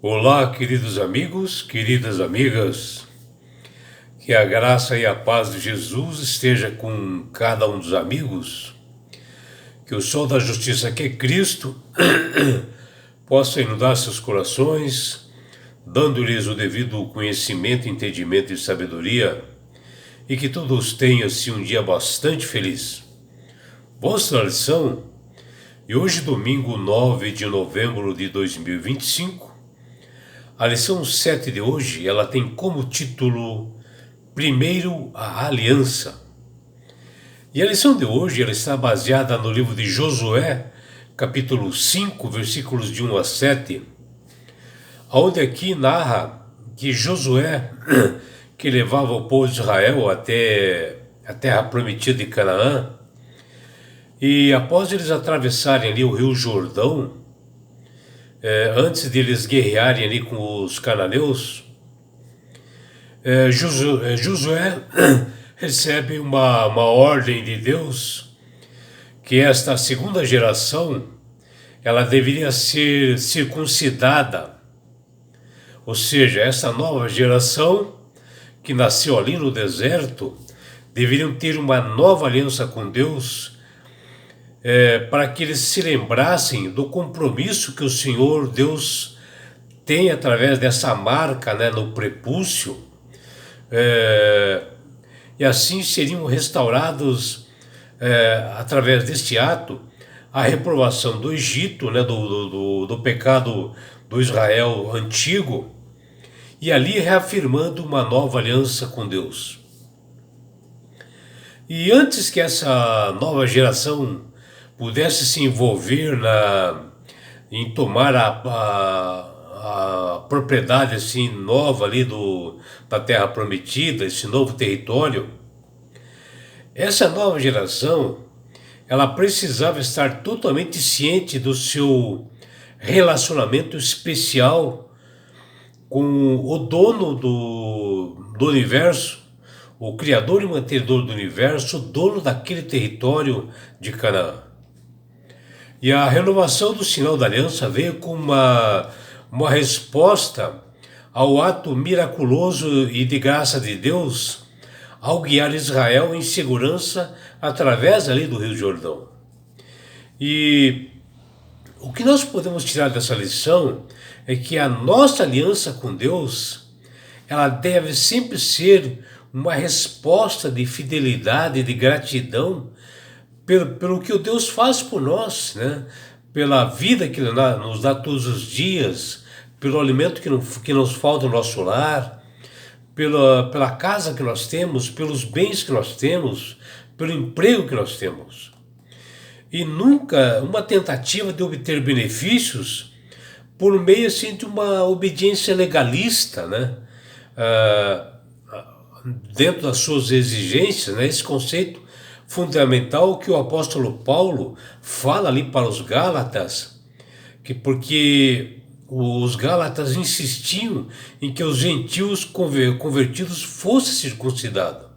Olá, queridos amigos, queridas amigas, que a graça e a paz de Jesus esteja com cada um dos amigos, que o sol da justiça, que é Cristo, possa inundar seus corações, dando-lhes o devido conhecimento, entendimento e sabedoria, e que todos tenham assim um dia bastante feliz. Vossa lição, e hoje domingo 9 de novembro de 2025, a lição 7 de hoje, ela tem como título Primeiro a Aliança. E a lição de hoje, ela está baseada no livro de Josué, capítulo 5, versículos de 1 a 7, onde aqui narra que Josué, que levava o povo de Israel até a terra prometida de Canaã, e após eles atravessarem ali o rio Jordão, antes de eles guerrearem ali com os cananeus, Josué recebe uma ordem de Deus que esta segunda geração ela deveria ser circuncidada, ou seja, essa nova geração que nasceu ali no deserto deveriam ter uma nova aliança com Deus, para que eles se lembrassem do compromisso que o Senhor Deus tem através dessa marca, né, no prepúcio, e assim seriam restaurados, através deste ato, a reprovação do Egito, né, do pecado do Israel antigo, e ali reafirmando uma nova aliança com Deus. E antes que essa nova geração pudesse se envolver em tomar a propriedade assim nova ali da Terra Prometida, esse novo território, essa nova geração ela precisava estar totalmente ciente do seu relacionamento especial com o dono do universo, o Criador e mantenedor do universo, o dono daquele território de Canaã. E a renovação do sinal da aliança veio com uma resposta ao ato miraculoso e de graça de Deus ao guiar Israel em segurança através ali do Rio Jordão. E o que nós podemos tirar dessa lição é que a nossa aliança com Deus, ela deve sempre ser uma resposta de fidelidade e de gratidão pelo que o Deus faz por nós, né? Pela vida que Ele nos dá todos os dias, pelo alimento que nos falta no nosso lar, pela casa que nós temos, pelos bens que nós temos, pelo emprego que nós temos. E nunca uma tentativa de obter benefícios por meio assim, de uma obediência legalista, né? Dentro das suas exigências, né? Esse conceito fundamental que o apóstolo Paulo fala ali para os Gálatas, porque os Gálatas insistiam em que os gentios convertidos fossem circuncidados.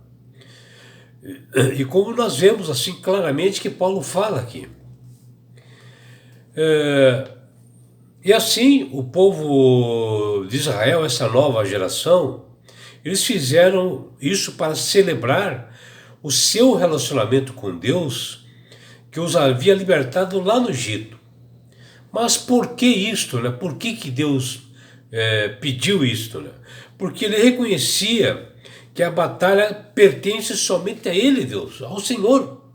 E como nós vemos assim claramente que Paulo fala aqui. E assim o povo de Israel, essa nova geração, eles fizeram isso para celebrar o seu relacionamento com Deus, que os havia libertado lá no Egito. Mas por que isto, né? Por que Deus pediu isto, né? Porque ele reconhecia que a batalha pertence somente a Ele, Deus, ao Senhor.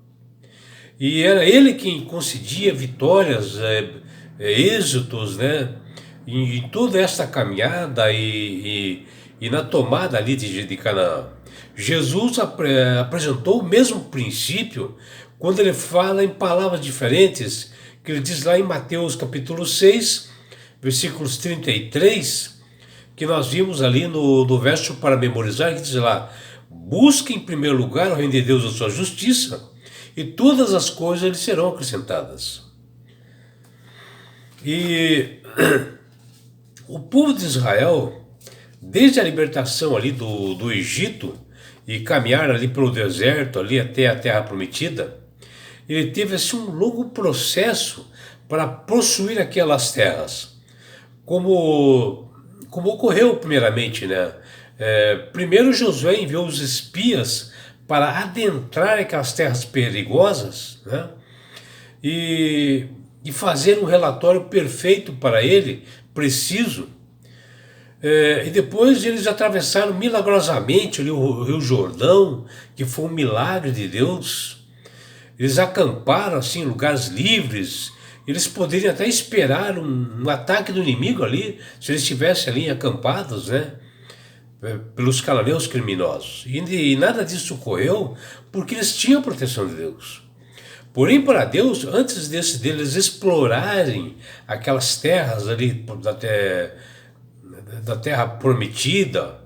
E era Ele quem concedia vitórias, êxitos, né? Em toda esta caminhada e na tomada ali de Canaã. Jesus apresentou o mesmo princípio quando ele fala em palavras diferentes, que ele diz lá em Mateus capítulo 6, versículos 33, que nós vimos ali no verso para memorizar, que diz lá: busque em primeiro lugar o reino de Deus e a sua justiça, e todas as coisas lhe serão acrescentadas. E o povo de Israel, desde a libertação ali do Egito e caminhar ali pelo deserto, ali até a terra prometida, ele teve assim um longo processo para possuir aquelas terras, como ocorreu primeiramente, né? Primeiro Josué enviou os espias para adentrar aquelas terras perigosas, né? E fazer um relatório perfeito para ele, preciso. E depois eles atravessaram milagrosamente ali o Rio Jordão, que foi um milagre de Deus. Eles acamparam assim em lugares livres. Eles poderiam até esperar um ataque do inimigo ali, se eles estivessem ali acampados, né? Pelos cananeus criminosos. E nada disso ocorreu porque eles tinham a proteção de Deus. Porém, para Deus, antes deles explorarem aquelas terras ali da terra prometida,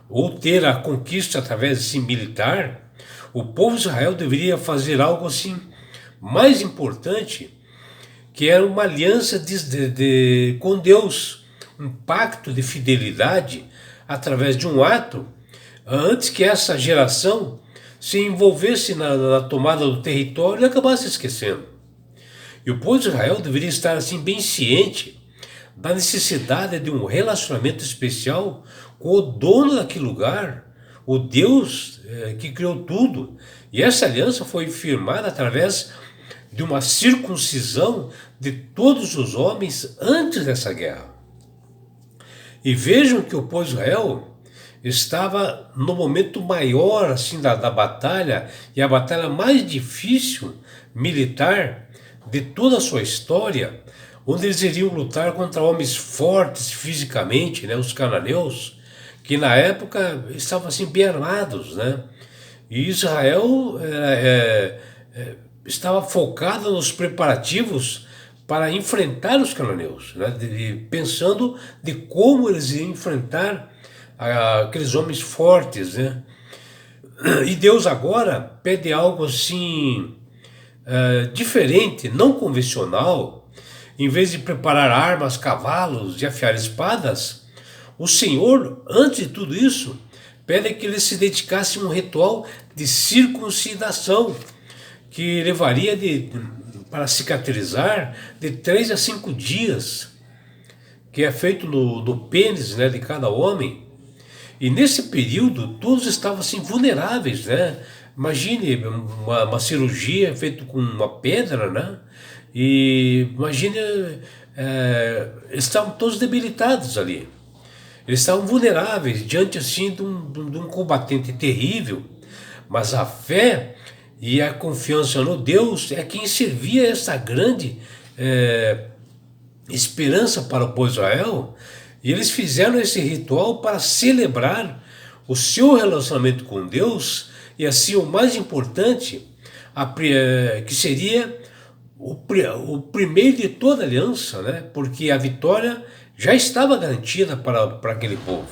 ou ter a conquista através assim, militar, o povo de Israel deveria fazer algo assim mais importante, que era uma aliança com Deus, um pacto de fidelidade através de um ato, antes que essa geração se envolvesse na tomada do território e acabasse esquecendo. E o povo de Israel deveria estar assim bem ciente da necessidade de um relacionamento especial com o dono daquele lugar, o Deus que criou tudo. E essa aliança foi firmada através de uma circuncisão de todos os homens antes dessa guerra. E vejam que o povo de Israel estava no momento maior assim da batalha, e a batalha mais difícil militar de toda a sua história, onde eles iriam lutar contra homens fortes fisicamente, né, os cananeus, que na época estavam assim bem armados, né? E Israel estava focado nos preparativos para enfrentar os cananeus, né? Pensando de como eles iam enfrentar aqueles homens fortes, né? E Deus agora pede algo assim diferente, não convencional. Em vez de preparar armas, cavalos e afiar espadas, o Senhor, antes de tudo isso, pede que eles se dedicassem a um ritual de circuncidação, que levaria para cicatrizar de 3 a 5 dias, que é feito no pênis, né, de cada homem. E nesse período todos estavam assim vulneráveis, né? Imagine uma cirurgia feita com uma pedra, né? E imagine, eles estavam todos debilitados ali. Eles estavam vulneráveis diante assim de um combatente terrível. Mas a fé e a confiança no Deus é quem servia essa grande esperança para o povo de Israel. E eles fizeram esse ritual para celebrar o seu relacionamento com Deus, e assim o mais importante, que seria o primeiro de toda a aliança, né? Porque a vitória já estava garantida para aquele povo.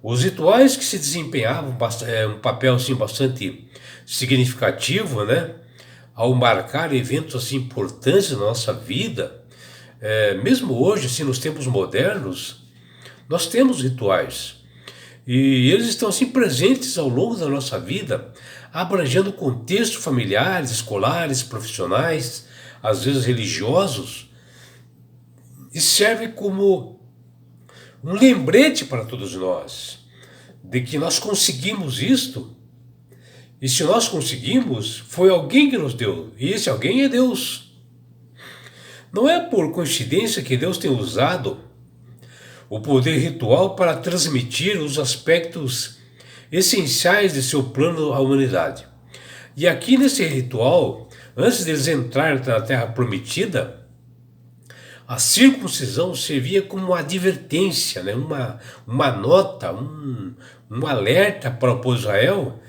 Os rituais que se desempenhavam um papel assim, bastante significativo, né? Ao marcar eventos assim, importantes na nossa vida. Mesmo hoje, assim, nos tempos modernos, nós temos rituais. E eles estão assim presentes ao longo da nossa vida, abrangendo contextos familiares, escolares, profissionais, às vezes religiosos, e serve como um lembrete para todos nós de que nós conseguimos isto, e se nós conseguimos, foi alguém que nos deu, e esse alguém é Deus. Não é por coincidência que Deus tem usado o poder ritual para transmitir os aspectos essenciais de seu plano à humanidade. E aqui nesse ritual, antes deles entrarem na Terra Prometida, a circuncisão servia como uma advertência, né? uma nota, um alerta para o povo de Israel,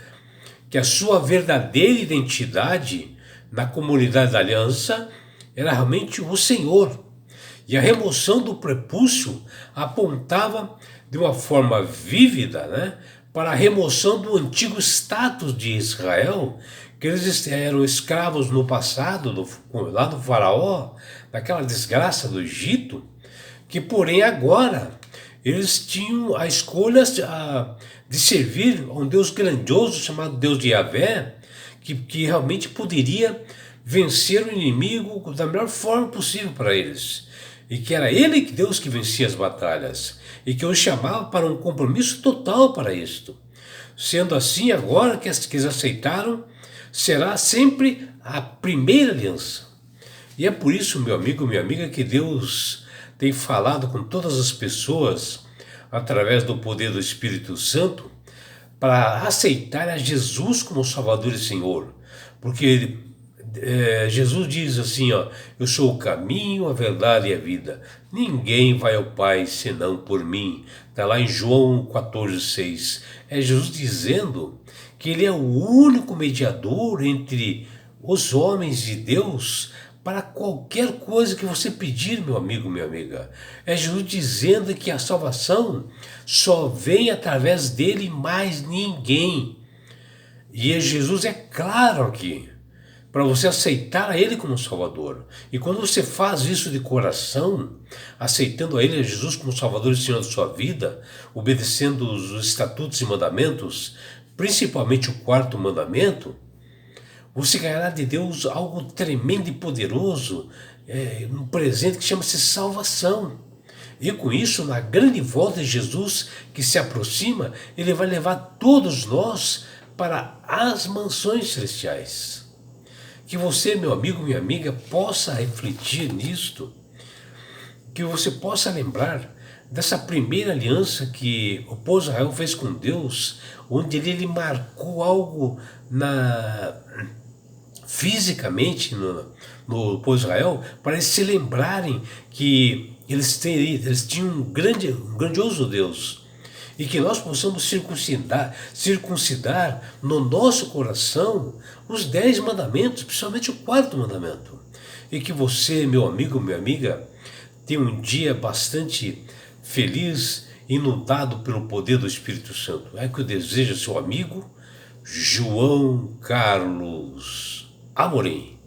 que a sua verdadeira identidade na comunidade da aliança era realmente o Senhor. E a remoção do prepúcio apontava de uma forma vívida, né, para a remoção do antigo status de Israel, que eles eram escravos no passado, lá do faraó, daquela desgraça do Egito, que porém agora eles tinham a escolha de servir a um Deus grandioso chamado Deus de Yahvé, que realmente poderia vencer o inimigo da melhor forma possível para eles. e que era ele, que Deus, que vencia as batalhas, e que o chamava para um compromisso total para isto. Sendo assim, agora que eles aceitaram, será sempre a primeira aliança. E é por isso, meu amigo, minha amiga, que Deus tem falado com todas as pessoas, através do poder do Espírito Santo, para aceitar a Jesus como Salvador e Senhor. Porque Jesus diz assim, ó, eu sou o caminho, a verdade e a vida. Ninguém vai ao Pai senão por mim. Está lá em João 14,6. É Jesus dizendo que ele é o único mediador entre os homens e Deus para qualquer coisa que você pedir, meu amigo, minha amiga. É Jesus dizendo que a salvação só vem através dele, mais ninguém. E Jesus é claro aqui, para você aceitar a Ele como Salvador. E quando você faz isso de coração, aceitando a Ele, a Jesus como Salvador e Senhor da sua vida, obedecendo os estatutos e mandamentos, principalmente o quarto mandamento, você ganhará de Deus algo tremendo e poderoso, um presente que chama-se salvação. E com isso, na grande volta de Jesus que se aproxima, Ele vai levar todos nós para as mansões celestiais. Que você, meu amigo, minha amiga, possa refletir nisto, que você possa lembrar dessa primeira aliança que o povo de Israel fez com Deus, onde ele marcou algo fisicamente no povo de Israel, para eles se lembrarem que eles tinham um grandioso Deus, e que nós possamos circuncidar no nosso coração os 10 mandamentos, principalmente o quarto mandamento. E que você, meu amigo, minha amiga, tenha um dia bastante feliz, inundado pelo poder do Espírito Santo. É que eu desejo, seu amigo João Carlos Amorim.